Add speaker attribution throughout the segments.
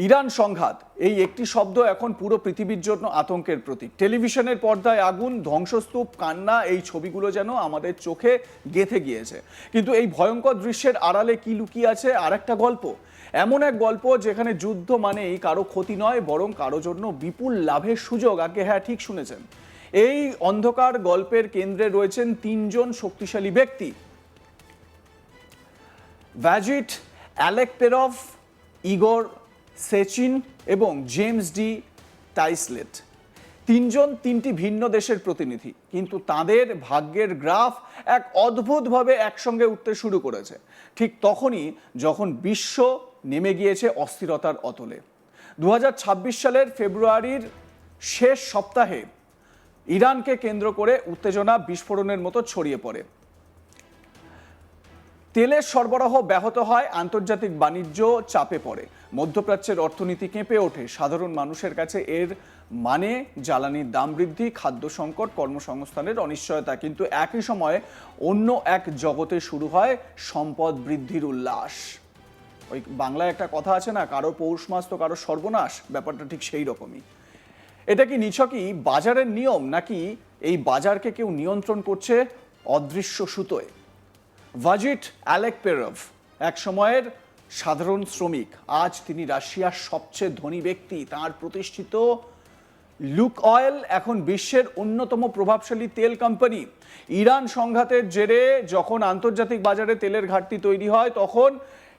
Speaker 1: Iran সংঘাত, এই একটি শব্দ এখন পুরো পৃথিবীর জন্য আতঙ্কের প্রতীক। টেলিভিশনের পর্দায় আগুন, ধ্বংসস্তূপ, কান্না, এই ছবিগুলো যেন আমাদের চোখে গেঁথে গিয়েছে। কিন্তু এই ভয়ঙ্কর দৃশ্যের আড়ালে কি লুকিয়ে আছে আর একটা গল্প, এমন এক গল্প যেখানে যুদ্ধ মানেই কারো ক্ষতি নয়, বরং কারো জন্য বিপুল লাভের সুযোগ। আগে হ্যাঁ, ঠিক শুনেছেন, এই অন্ধকার গল্পের কেন্দ্রে রয়েছেন তিনজন শক্তিশালী ব্যক্তি: ভাজিট আলেকপেরভ, ইগর সেচিন এবং জেমস ডি টাইসলেট। তিনজন তিনটি ভিন্ন দেশের প্রতিনিধি, কিন্তু তাদের ভাগ্যের গ্রাফ এক অদ্ভুতভাবে একসঙ্গে উঠতে শুরু করেছে ঠিক তখনই যখন বিশ্ব নেমে গিয়েছে অস্থিরতার অতলে। 2026 সালের ফেব্রুয়ারির শেষ সপ্তাহে ইরানকে কেন্দ্র করে উত্তেজনা বিস্ফোরণের মতো ছড়িয়ে পড়ে। তেলের সরবরাহ ব্যাহত হয়, আন্তর্জাতিক বাণিজ্য চাপে পড়ে, মধ্যপ্রাচ্যের অর্থনীতি কেঁপে ওঠে। সাধারণ মানুষের কাছে এর মানে জ্বালানির দাম বৃদ্ধি, খাদ্য সংকট, কর্মসংস্থানের অনিশ্চয়তা। কিন্তু একই সময়ে অন্য এক জগতে শুরু হয় সম্পদ বৃদ্ধির উল্লাস। ওই বাংলায় একটা কথা আছে না, কারো পৌষ মাস তো কারো সর্বনাশ, ব্যাপারটা ঠিক সেই রকমই। এটা কি নিছকই বাজারের নিয়ম, নাকি এই বাজারকে কেউ নিয়ন্ত্রণ করছে অদৃশ্য সুতোয়? ভাজিট আলেকপেরভ এক সময়ের সাধারণ শ্রমিক, আজ তিনি রাশিয়ার সবচেয়ে ধনী ব্যক্তি। তার প্রতিষ্ঠিত লুকঅয়েল এখন বিশ্বের অন্যতম প্রভাবশালী তেল কোম্পানি। ইরান সংঘাতের জেরে যখন আন্তর্জাতিক বাজারে তেলের ঘাটতি তৈরি হয়, তখন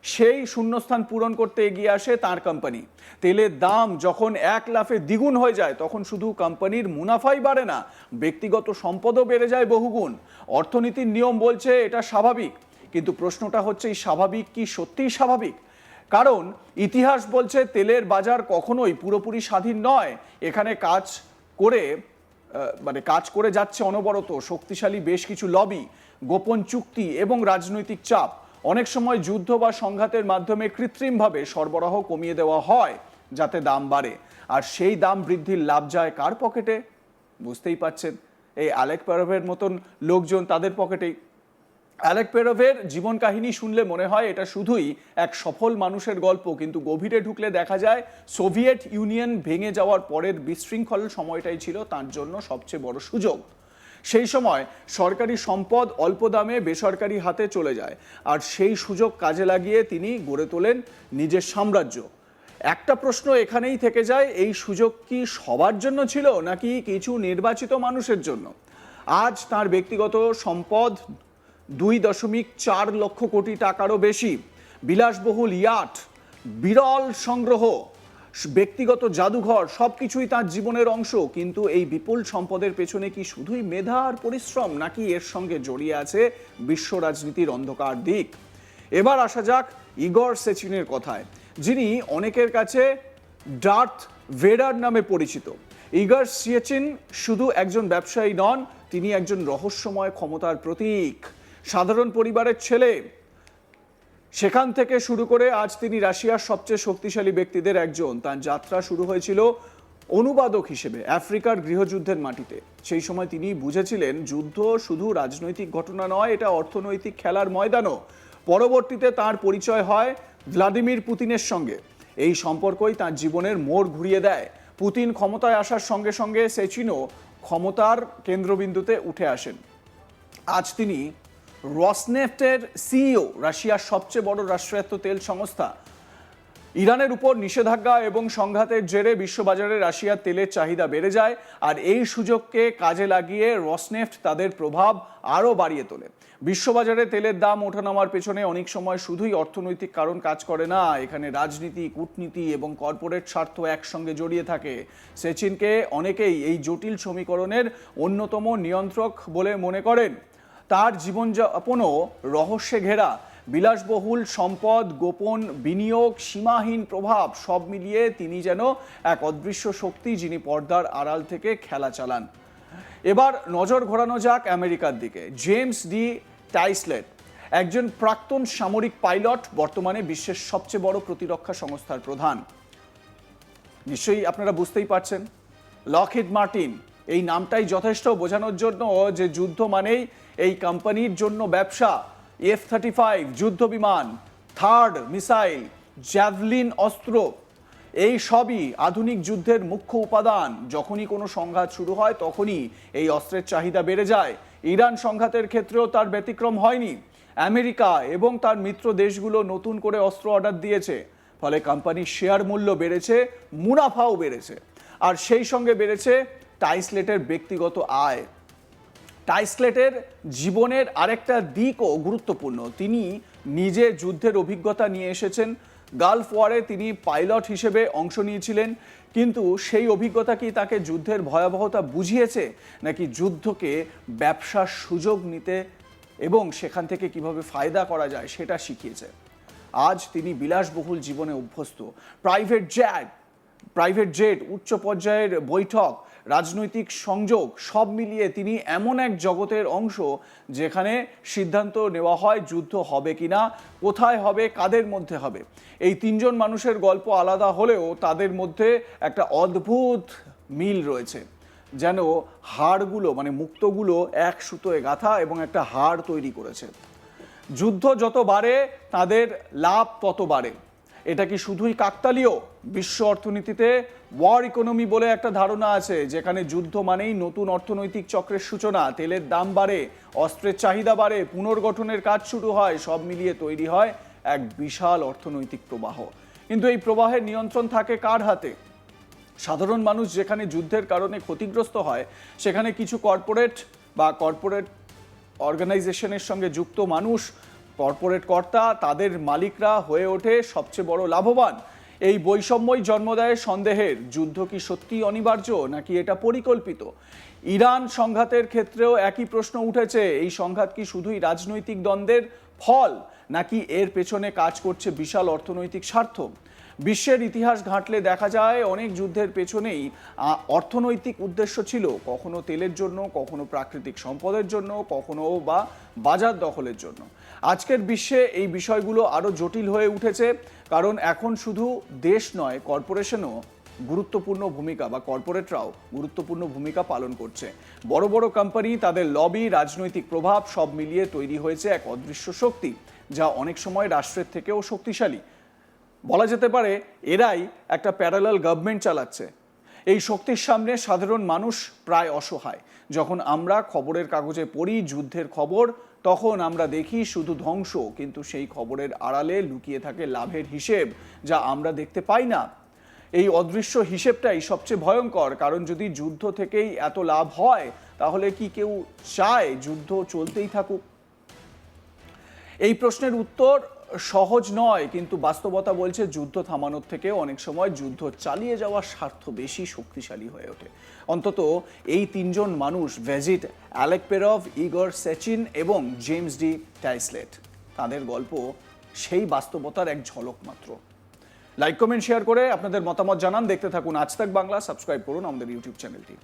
Speaker 1: সেই শূন্যস্থান পূরণ করতে এগিয়ে আসে তার কোম্পানি। তেলের দাম যখন এক লাফে দ্বিগুণ হয়ে যায়, তখন শুধু কোম্পানির মুনাফাই বাড়ে না, ব্যক্তিগত সম্পদও বেড়ে যায় বহুগুণ। অর্থনীতির নিয়ম বলছে এটা স্বাভাবিক, কিন্তু প্রশ্নটা হচ্ছে এই স্বাভাবিক কি সত্যিই স্বাভাবিক? কারণ ইতিহাস বলছে তেলের বাজার কখনোই পুরোপুরি স্বাধীন নয়। এখানে কাজ করে যাচ্ছে অনবরত শক্তিশালী বেশ কিছু লবি, গোপন চুক্তি এবং রাজনৈতিক চাপ। অনেক সময় যুদ্ধ বা সংঘাতের মাধ্যমে কৃত্রিমভাবে সরবরাহ কমিয়ে দেওয়া হয় যাতে দাম বাড়ে, আর সেই দাম বৃদ্ধির লাভ যায় কার পকেটে? বুঝতেই পারছেন, এই আলেকপেরভের মতন লোকজন, তাদের পকেটেই। আলেকপেরভের জীবন কাহিনী শুনলে মনে হয় এটা শুধুই এক সফল মানুষের গল্প, কিন্তু গভীরে ঢুকলে দেখা যায় সোভিয়েত ইউনিয়ন ভেঙে যাওয়ার পরের বিশৃঙ্খল সময়টাই ছিল তার জন্য সবচেয়ে বড় সুযোগ। সেই সময় সরকারি সম্পদ অল্প দামে বেসরকারি হাতে চলে যায়, আর সেই সুযোগ কাজে লাগিয়ে তিনি গড়ে তোলেন নিজের সাম্রাজ্য। একটা প্রশ্ন এখানেই থেকে যায়, এই সুযোগ কি সবার জন্য ছিল, নাকি কিছু নির্বাচিত মানুষের জন্য? আজ তার ব্যক্তিগত সম্পদ 2.4 লক্ষ কোটি টাকারও বেশি, বিলাসবহুল ইয়াট, বিরল সংগ্রহ, ব্যক্তিগত জাদুঘর, সবকিছুই তার জীবনের অংশ। কিন্তু এই বিপুল সম্পদের পেছনে কি শুধুই মেধা আর পরিশ্রম, নাকি এর সঙ্গে জড়িয়ে আছে বিশ্ব রাজনীতির অন্ধকার দিক? এবার আসা যাক ইগর সেচিনের কথায়, যিনি অনেকের কাছে ডার্থ ভেডার নামে পরিচিত। ইগর সেচিন শুধু একজন ব্যবসায়ী নন, তিনি একজন রহস্যময় ক্ষমতার প্রতীক। সাধারণ পরিবারের ছেলে, সেখান থেকে শুরু করে আজ তিনি রাশিয়ার সবচেয়ে শক্তিশালী ব্যক্তিদের একজন। তার যাত্রা শুরু হয়েছিল অনুবাদক হিসেবে আফ্রিকার গৃহযুদ্ধের মাটিতে। সেই সময় তিনি বুঝেছিলেন যুদ্ধ শুধু রাজনৈতিক ঘটনা নয়, এটা অর্থনৈতিক খেলার ময়দানও। পরবর্তীতে তার পরিচয় হয় ভ্লাদিমির পুতিনের সঙ্গে। এই সম্পর্কই তার জীবনের মোড় ঘুরিয়ে দেয়। পুতিন ক্ষমতায় আসার সঙ্গে সঙ্গে সেচিনও ক্ষমতার কেন্দ্রবিন্দুতে উঠে আসেন। আজ তিনি রসনেফটের সিইও, রাশিয়ার সবচেয়ে বড় রাষ্ট্রায়ত্ত তেল সংস্থা। ইরানের উপর নিষেধাজ্ঞা এবং সংঘাতের জেরে বিশ্ববাজারে রাশিয়ার তেলের চাহিদা বেড়ে যায়, আর এই সুযোগকে কাজে লাগিয়ে রসনেফট তাদের প্রভাব আরও বাড়িয়ে তোলে। বিশ্ববাজারে তেলের দাম ওঠানামার পেছনে অনেক সময় শুধুই অর্থনৈতিক কারণ কাজ করে না, এখানে রাজনীতি, কূটনীতি এবং কর্পোরেট স্বার্থ একসঙ্গে জড়িয়ে থাকে। সেচিনকে অনেকেই এই জটিল সমীকরণের অন্যতম নিয়ন্ত্রক বলে মনে করেন। তার জীবনযাপনও রহস্যে ঘেরা, বিলাসবহুল সম্পদ, গোপন বিনিয়োগ, সীমাহীন প্রভাব, সব মিলিয়ে তিনি যেন এক অদৃশ্য শক্তি, যিনি পর্দার আড়াল থেকে খেলা চালান। এবার নজর ঘোরানো যাক আমেরিকার দিকে। জেমস ডি টাইসলেট একজন প্রাক্তন সামরিক পাইলট, বর্তমানে বিশ্বের সবচেয়ে বড় প্রতিরক্ষা সংস্থার প্রধান। নিশ্চয়ই আপনারা বুঝতেই পারছেন, লকহিড মার্টিন এই নামটাই যথেষ্ট বোঝানোর জন্য যে যুদ্ধ মানেই এই কোম্পানির জন্য ব্যবসা। F-35 যুদ্ধ বিমান, থার্ড মিসাইল, জ্যাভলিন অস্ত্র, এই সবই আধুনিক যুদ্ধের মুখ্য উপাদান। যখনই কোনো সংঘাত শুরু হয় তখনই এই অস্ত্রের চাহিদা বেড়ে যায়। ইরান সংঘাতের ক্ষেত্রেও তার ব্যতিক্রম হয়নি। আমেরিকা এবং তার মিত্র দেশগুলো নতুন করে অস্ত্র অর্ডার দিয়েছে, ফলে কোম্পানির শেয়ার মূল্য বেড়েছে, মুনাফাও বেড়েছে, আর সেই সঙ্গে বেড়েছে টাইসলেটের ব্যক্তিগত আয়। টাইসলেটের জীবনের আরেকটা দিকও গুরুত্বপূর্ণ। তিনি নিজে যুদ্ধের অভিজ্ঞতা নিয়ে এসেছেন। গালফ ওয়ারে তিনি পাইলট হিসেবে অংশ নিয়েছিলেন, কিন্তু সেই অভিজ্ঞতা কি তাকে যুদ্ধের ভয়াবহতা বুঝিয়েছে, নাকি যুদ্ধকে ব্যবসার সুযোগ নিতে এবং সেখান থেকে কিভাবে ফায়দা করা যায় সেটা শিখিয়েছে? আজ তিনি বিলাসবহুল জীবনে অভ্যস্ত। প্রাইভেট জেট, উচ্চ পর্যায়ের বৈঠক, রাজনৈতিক সংযোগ সব মিলিয়ে তিনি এমন এক জগতের অংশ যেখানে সিদ্ধান্ত নেওয়া হয় যুদ্ধ হবে কিনা, কোথায় হবে, কাদের মধ্যে হবে। এই তিনজন মানুষের গল্প আলাদা হলেও তাদের মধ্যে একটা অদ্ভুত মিল রয়েছে। যেন হাড়গুলো, মানে মুক্তগুলো এক সুতোয় গাঁথা এবং একটা হাড় তৈরি করেছে। যুদ্ধ যত বাড়ে তাদের লাভ তত বাড়ে। এটা কি শুধুই কাকতালীয়? বিশ্ব অর্থনীতিতে ওয়ার ইকোনমি বলে একটা ধারণা আছে, যেখানে যুদ্ধ মানেই নতুন অর্থনৈতিক চক্রের সূচনা। তেলের দাম বাড়ে, অস্ত্রের চাহিদা বাড়ে, পুনর্গঠনের কাজ শুরু হয়, সব মিলিয়ে তৈরি হয় এক বিশাল অর্থনৈতিক প্রবাহ। কিন্তু এই প্রবাহের নিয়ন্ত্রণ থাকে কার হাতে? সাধারণ মানুষ যেখানে যুদ্ধের কারণে ক্ষতিগ্রস্ত হয়, সেখানে কিছু কর্পোরেট অর্গানাইজেশনের সঙ্গে যুক্ত মানুষ, কর্পোরেট কর্তা, তাদের মালিকরা হয়ে ওঠে সবচেয়ে বড় লাভবান। এই বৈষম্যই জন্ম দেয় সন্দেহের, যুদ্ধ কি সত্যি অনিবার্য নাকি এটা পরিকল্পিত? ইরান সংঘাতের ক্ষেত্রেও একই প্রশ্ন উঠেছে। এই সংঘাত কি শুধুই রাজনৈতিক দ্বন্দ্বের ফল, নাকি এর পেছনে কাজ করছে বিশাল অর্থনৈতিক স্বার্থ? বিশ্বের ইতিহাস ঘাঁটলে দেখা যায় অনেক যুদ্ধের পেছনেই অর্থনৈতিক উদ্দেশ্য ছিল, কখনো তেলের জন্য, কখনো প্রাকৃতিক সম্পদের জন্য, কখনো বা বাজার দখলের জন্য। আজকের বিশ্বে এই বিষয়গুলো আরো জটিল হয়ে উঠেছে, কারণ এখন শুধু দেশ নয়, কর্পোরেশনও গুরুত্বপূর্ণ ভূমিকা, বা কর্পোরেটরাও গুরুত্বপূর্ণ ভূমিকা পালন করছে। বড় বড় কোম্পানি, তাদের লবি, রাজনৈতিক প্রভাব সব মিলিয়ে তৈরি হয়েছে এক অদৃশ্য শক্তি, যা অনেক সময় রাষ্ট্রের থেকেও শক্তিশালী। বলা যেতে পারে এরাই একটা প্যারালাল গভর্নমেন্ট চালাচ্ছে। এই শক্তির সামনে সাধারণ মানুষ প্রায় অসহায়। যখন আমরা খবরের কাগজে পড়ি যুদ্ধের খবর, তখন আমরা দেখি শুধু ধ্বংস, কিন্তু সেই খবরের আড়ালে লুকিয়ে থাকে লাভের হিসেব, যা আমরা দেখতে পাই না। এই অদৃশ্য হিসেবটাই সবচেয়ে ভয়ঙ্কর, কারণ যদি যুদ্ধ থেকেই এত লাভ হয়, তাহলে কি কেউ চায় যুদ্ধ চলতেই থাকুক? এই প্রশ্নের উত্তর সহজ নয়, কিন্তু বাস্তবতা বলছে যুদ্ধ থামানোর থেকে অনেক সময় যুদ্ধ চালিয়ে যাওয়ার স্বার্থ বেশি শক্তিশালী হয়ে ওঠে। অন্তত এই তিনজন মানুষ, ভেজিট আলেকপেরভ, ইগর সেচিন এবং জেমস ডি টাইসলেট, তাদের গল্প সেই বাস্তবতার এক ঝলক মাত্র। লাইক, কমেন্ট, শেয়ার করে আপনাদের মতামত জানান। দেখতে থাকুন আজ তাক বাংলা, সাবস্ক্রাইব করুন আমাদের ইউটিউব চ্যানেলটি।